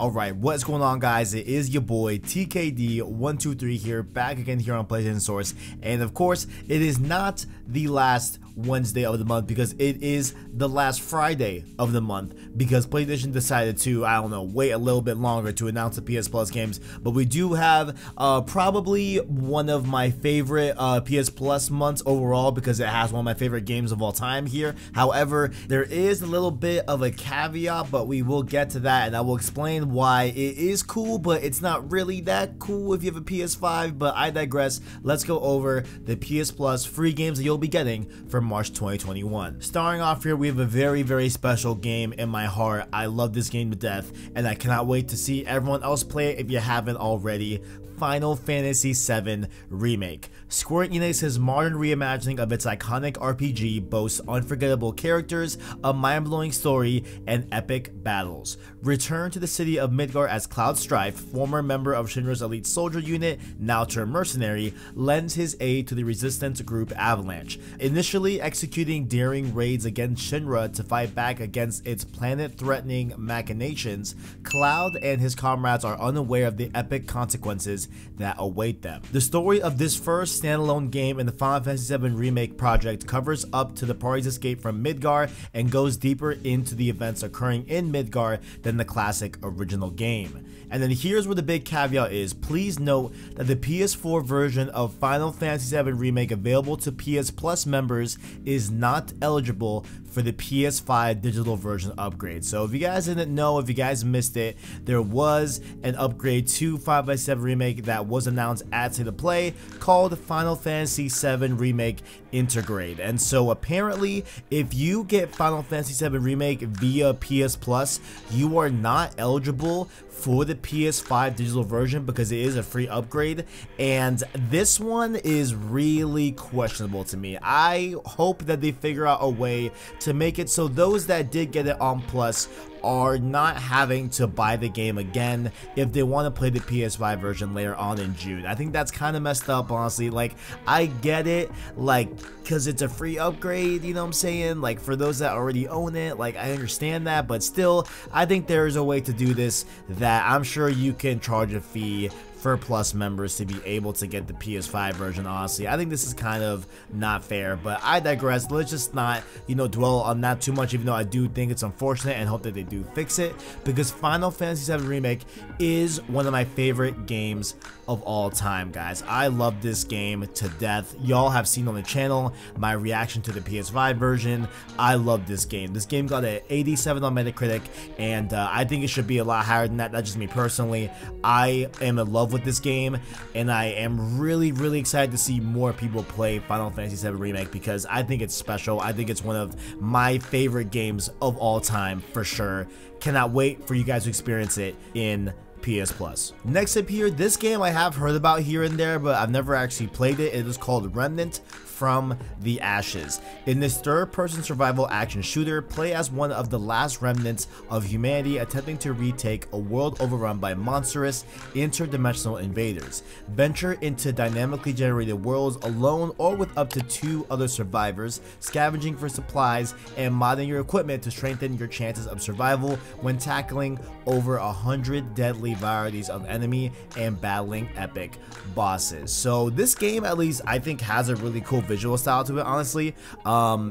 Alright, what's going on, guys? It is your boy TKD123 here, back again here on PlayStation Source. And of course, it is not the last Wednesday of the month because it is the last Friday of the month, because PlayStation decided to, I don't know, wait a little bit longer to announce the PS Plus games. But we do have probably one of my favorite PS Plus months overall, because it has one of my favorite games of all time here. However, there is a little bit of a caveat, but we will get to that, and I will explain why it is cool, but it's not really that cool if you have a PS5. But I digress. Let's go over the PS Plus free games that you'll be getting for March 2021. Starting off here, we have a very special game in my heart. I love this game to death, and I cannot wait to see everyone else play it if you haven't already. Final Fantasy VII Remake. Square Enix's modern reimagining of its iconic RPG boasts unforgettable characters, a mind-blowing story, and epic battles. Return to the city of Midgar as Cloud Strife, former member of Shinra's elite soldier unit, now turned mercenary, lends his aid to the resistance group Avalanche, initially executing daring raids against Shinra to fight back against its planet-threatening machinations. Cloud and his comrades are unaware of the epic consequences that await them. The story of this first standalone game in the Final Fantasy VII Remake project covers up to the party's escape from Midgar and goes deeper into the events occurring in Midgar than the classic original game. And then here's where the big caveat is. Please note that the PS4 version of Final Fantasy VII Remake available to PS Plus members is not eligible for the PS5 digital version upgrade. So if you guys didn't know, if you guys missed it, there was an upgrade to 5x7 Remake that was announced at State of Play called Final Fantasy VII Remake Intergrade. And so apparently, if you get Final Fantasy VII Remake via PS Plus, you are not eligible for the PS5 digital version because it is a free upgrade, and this one is really questionable to me. I hope that they figure out a way to make it so those that did get it on Plus are not having to buy the game again if they want to play the PS5 version later on in June. I think that's kind of messed up, honestly. Like, I get it, like, because it's a free upgrade, you know what I'm saying? Like, for those that already own it, like, I understand that, but still, I think there's a way to do this that I'm sure you can charge a fee for Plus members to be able to get the PS5 version. Honestly, I think this is kind of not fair, but I digress. Let's just not, you know, dwell on that too much, even though I do think it's unfortunate and hope that they do fix it, because Final Fantasy VII Remake is one of my favorite games of all time, guys. I love this game to death. Y'all have seen on the channel my reaction to the PS5 version. I love this game. This game got an 87 on Metacritic, and I think it should be a lot higher than that. That's just me personally. I am in love with this game, and I am really excited to see more people play Final Fantasy VII Remake because I think it's special. I think it's one of my favorite games of all time for sure. Cannot wait for you guys to experience it in PS Plus. Next up here, this game I have heard about here and there, but I've never actually played it. It is called Remnant from the Ashes. In this third-person survival action shooter, play as one of the last remnants of humanity attempting to retake a world overrun by monstrous interdimensional invaders. Venture into dynamically generated worlds alone or with up to 2 other survivors, scavenging for supplies and modding your equipment to strengthen your chances of survival when tackling over 100 deadly varieties of enemy and battling epic bosses. So this game, at least I think, has a really cool visual style to it, honestly.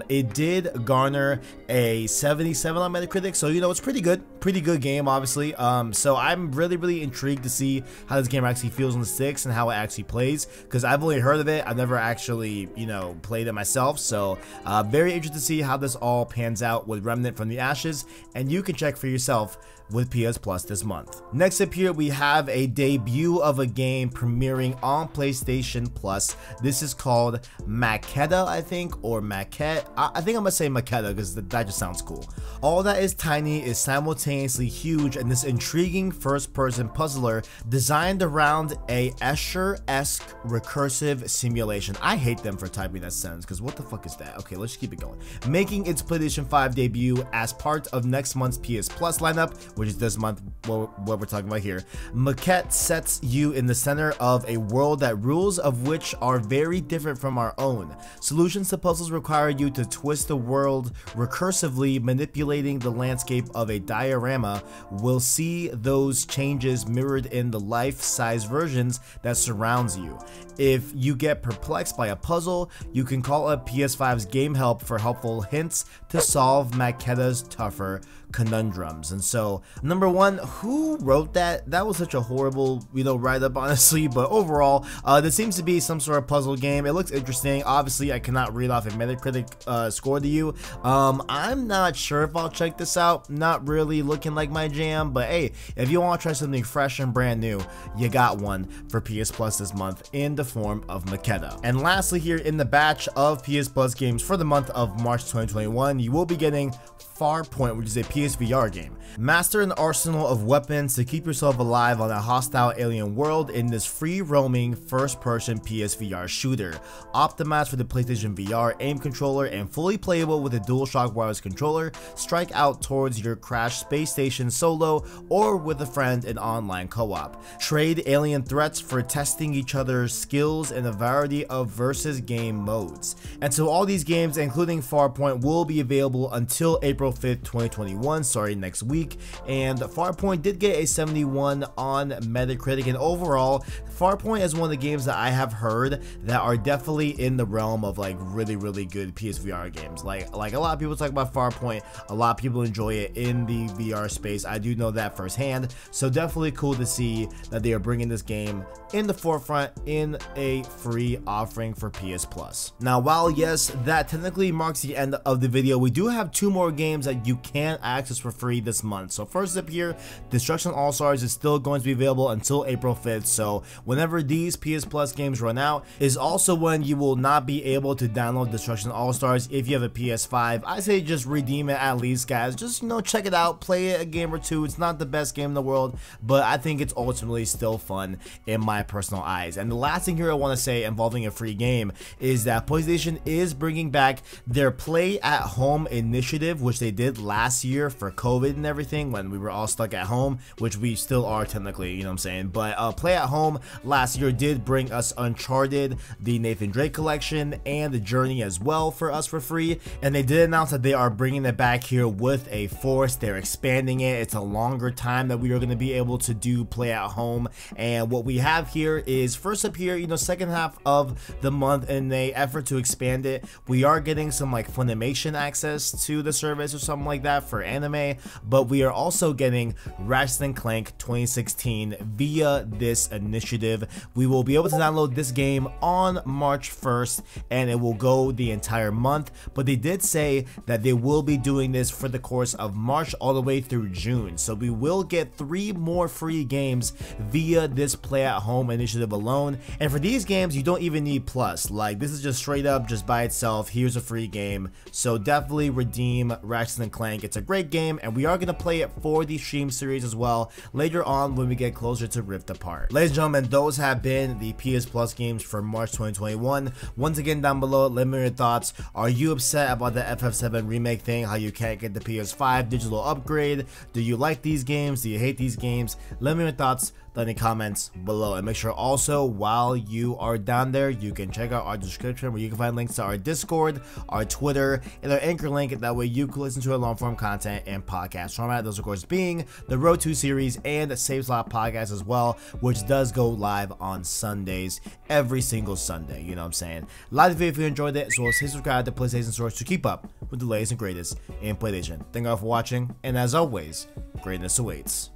It did garner a 77 on Metacritic, so you know, it's pretty good game, obviously. So I'm really intrigued to see how this game actually feels on the sticks and how it actually plays, because I've only heard of it. I've never actually, you know, played it myself. So very interested to see how this all pans out with Remnant from the Ashes, and you can check for yourself with PS Plus this month. Next up here, we have a debut of a game premiering on PlayStation Plus. This is called Maquette, I think, or Maquette. I think I'm gonna say Maquette because that just sounds cool. All that is tiny is simultaneously huge, and this intriguing first-person puzzler designed around a Escher-esque recursive simulation. I hate them for typing that sentence because what the fuck is that? Okay, let's just keep it going. Making its PlayStation 5 debut as part of next month's PS Plus lineup, which is this month, what we're talking about here. Maquette sets you in the center of a world that rules of which are very different from our own. Solutions to puzzles require you to twist the world recursively, manipulating the landscape of a diorama diorama will see those changes mirrored in the life-size versions that surrounds you. If you get perplexed by a puzzle, you can call up PS5's Game Help for helpful hints to solve Maquette's tougher conundrums. And so, number one, who wrote that? That was such a horrible, write-up, honestly, but overall, this seems to be some sort of puzzle game. It looks interesting. Obviously, I cannot read off a Metacritic score to you. I'm not sure if I'll check this out. Not really looking like my jam, but hey, if you want to try something fresh and brand new, you got one for PS Plus this month in the form of Maquette. And lastly, here in the batch of PS Plus games for the month of March 2021, you will be getting Farpoint, which is a PSVR game. Master an arsenal of weapons to keep yourself alive on a hostile alien world in this free-roaming first-person PSVR shooter. Optimized for the PlayStation VR aim controller and fully playable with a DualShock wireless controller, strike out towards your crashed space station solo or with a friend in online co-op. Trade alien threats for testing each other's skills in a variety of versus game modes. And so all these games, including Farpoint, will be available until April 5th, 2021, sorry, next week. And Farpoint did get a 71 on Metacritic, and overall, Farpoint is one of the games that I have heard that are definitely in the realm of like really good PSVR games. Like a lot of people talk about Farpoint, a lot of people enjoy it in the VR space. I do know that firsthand, so definitely cool to see that they are bringing this game in the forefront in a free offering for PS Plus. Now, while yes, that technically marks the end of the video, we do have two more games that you can access for free this month. So first up here, Destruction All-Stars is still going to be available until April 5th. So whenever these PS Plus games run out is also when you will not be able to download Destruction All-Stars if you have a PS5. I say just redeem it at least, guys. Just, check it out, play it a game or two. It's not the best game in the world, but I think it's ultimately still fun in my personal eyes. And the last thing here I want to say involving a free game is that PlayStation is bringing back their Play at Home initiative, which they did last year for COVID and everything when we were all stuck at home, which we still are technically, you know what I'm saying. But Play at Home last year did bring us Uncharted, the Nathan Drake collection, and the Journey as well for us for free. And they did announce that they are bringing it back here with a force. They're expanding it. It's a longer time that we are going to be able to do Play at Home. And what we have here is first up here, second half of the month, in a effort to expand it, we are getting some like Funimation access to the service or something like that for anime, but we are also getting Ratchet & Clank 2016 via this initiative. We will be able to download this game on March 1st and it will go the entire month, but they did say that they will be doing this for the course of March all the way through June. So we will get 3 more free games via this Play at Home initiative alone. And for these games, you don't even need Plus. Like, this is just straight up just by itself. Here's a free game. So definitely redeem Ratchet & Clank. It's a great game, and we are going to play it for the stream series as well later on when we get closer to Rift Apart. Ladies and gentlemen, those have been the PS Plus games for March 2021. Once again, down below, let me know your thoughts. Are you upset about the FF7 remake thing, how you can't get the PS5 digital upgrade? Do you like these games? Do you hate these games? Let me know your thoughts down in the comments below, and make sure also while you are down there, you can check out our description where you can find links to our Discord, our Twitter, and our Anchor link. That way you can listen to our long form content and podcast format, those of course being the Road 2 series and the Save Slot podcast as well, which does go live on Sundays, every single Sunday, you know what I'm saying. Like the video if you enjoyed it, so stay subscribed to PlayStation Source to keep up with the latest and greatest in PlayStation. Thank you all for watching, and as always, greatness awaits.